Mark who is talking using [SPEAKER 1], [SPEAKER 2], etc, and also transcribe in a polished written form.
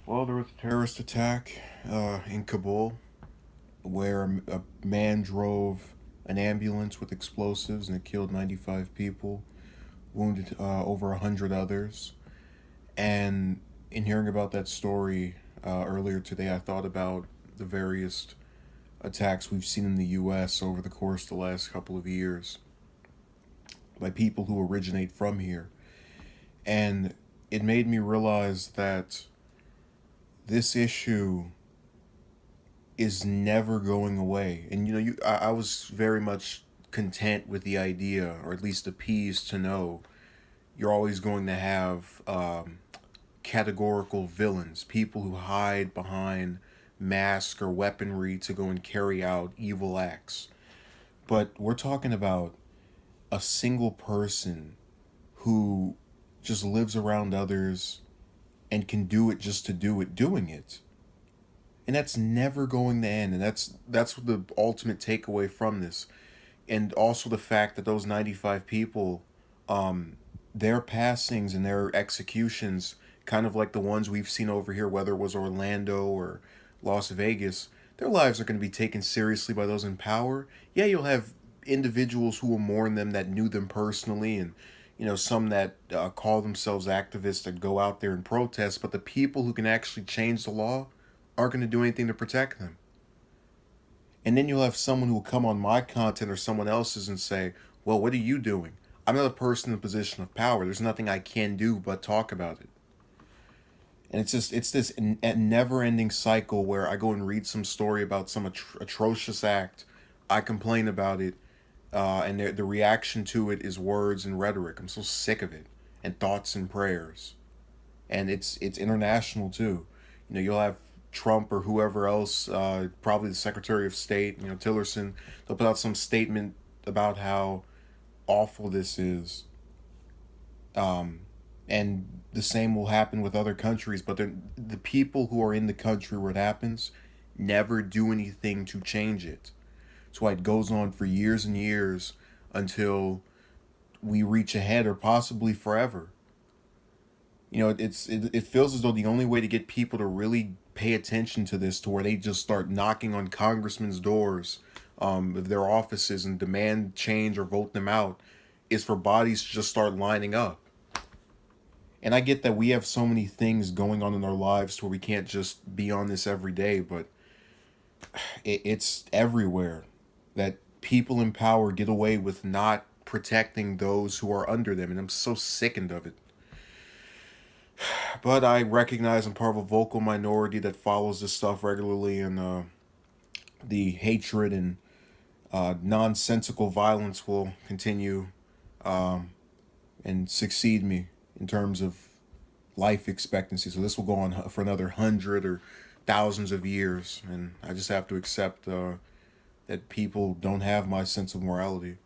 [SPEAKER 1] Well, there was a terrorist attack in Kabul where a man drove an ambulance with explosives and it killed 95 people, wounded over 100 others. And in hearing about that story earlier today, I thought about the various attacks we've seen in the U.S. over the course of the last couple of years by people who originate from here. And it made me realize that this issue is never going away. And I was very much content with the idea, or at least appeased to know you're always going to have categorical villains, people who hide behind mask or weaponry to go and carry out evil acts. But we're talking about a single person who just lives around others and can do it just to do it, doing it. And that's never going to end. And that's the ultimate takeaway from this. And also the fact that those 95 people, their passings and their executions, kind of like the ones we've seen over here, whether it was Orlando or Las Vegas, their lives are going to be taken seriously by those in power. Yeah, you'll have individuals who will mourn them that knew them personally, and some that call themselves activists that go out there and protest. But the people who can actually change the law aren't going to do anything to protect them. And then you'll have someone who will come on my content or someone else's and say, well, what are you doing? I'm not a person in a position of power. There's nothing I can do but talk about it. And it's this never ending cycle where I go and read some story about some atrocious act. I complain about it, and the reaction to it is words and rhetoric. I'm so sick of it. And thoughts and prayers. And it's international too. You'll have Trump or whoever else, probably the Secretary of State, Tillerson. They'll put out some statement about how awful this is. And the same will happen with other countries, but the people who are in the country where it happens never do anything to change it. That's why it goes on for years and years until we reach ahead, or possibly forever. It feels as though the only way to get people to really pay attention to this, to where they just start knocking on congressmen's doors, of their offices, and demand change or vote them out, is for bodies to just start lining up. And I get that we have so many things going on in our lives to where we can't just be on this every day, but it's everywhere that people in power get away with not protecting those who are under them, and I'm so sickened of it. But I recognize I'm part of a vocal minority that follows this stuff regularly, and the hatred and nonsensical violence will continue, and succeed me in terms of life expectancy. So this will go on for another 100 or thousands of years, and I just have to accept that people don't have my sense of morality.